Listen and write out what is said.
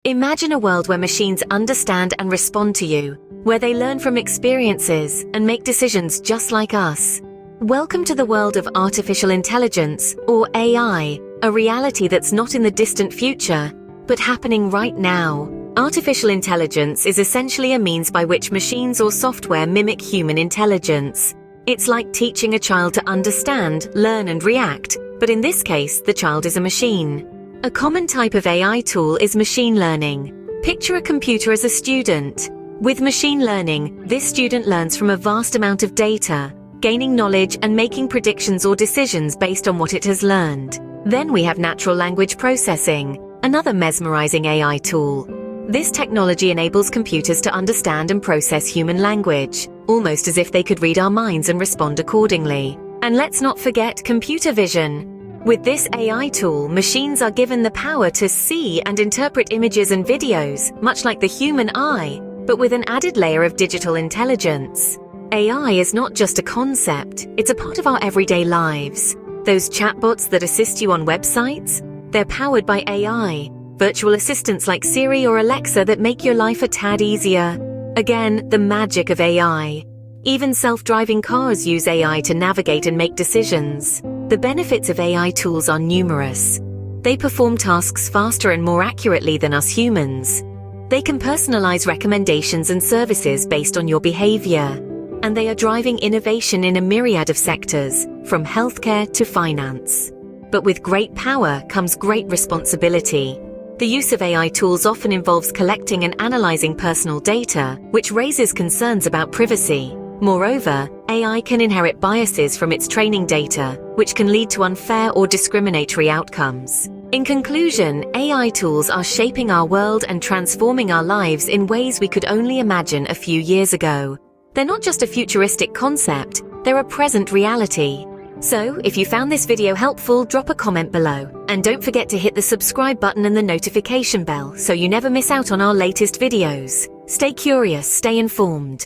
Imagine a world where machines understand and respond to you, where they learn from experiences and make decisions just like us. Welcome to the world of artificial intelligence, or AI, a reality that's not in the distant future, but happening right now. Artificial intelligence is essentially a means by which machines or software mimic human intelligence. It's like teaching a child to understand, learn, and react, but in this case, the child is a machine. A common type of AI tool is machine learning. Picture a computer as a student. With machine learning, this student learns from a vast amount of data, gaining knowledge and making predictions or decisions based on what it has learned. Then we have natural language processing, another mesmerizing AI tool. This technology enables computers to understand and process human language, almost as if they could read our minds and respond accordingly. And let's not forget computer vision. With this AI tool, machines are given the power to see and interpret images and videos, much like the human eye, but with an added layer of digital intelligence. AI is not just a concept, it's a part of our everyday lives. Those chatbots that assist you on websites, they're powered by AI. Virtual assistants like Siri or Alexa that make your life a tad easier. Again, the magic of AI. Even self-driving cars use AI to navigate and make decisions. The benefits of AI tools are numerous. They perform tasks faster and more accurately than us humans. They can personalize recommendations and services based on your behavior. And they are driving innovation in a myriad of sectors, from healthcare to finance. But with great power comes great responsibility. The use of AI tools often involves collecting and analyzing personal data, which raises concerns about privacy. Moreover, AI can inherit biases from its training data, which can lead to unfair or discriminatory outcomes. In conclusion, AI tools are shaping our world and transforming our lives in ways we could only imagine a few years ago. They're not just a futuristic concept, they're a present reality. So, if you found this video helpful, drop a comment below. And don't forget to hit the subscribe button and the notification bell so you never miss out on our latest videos. Stay curious, stay informed.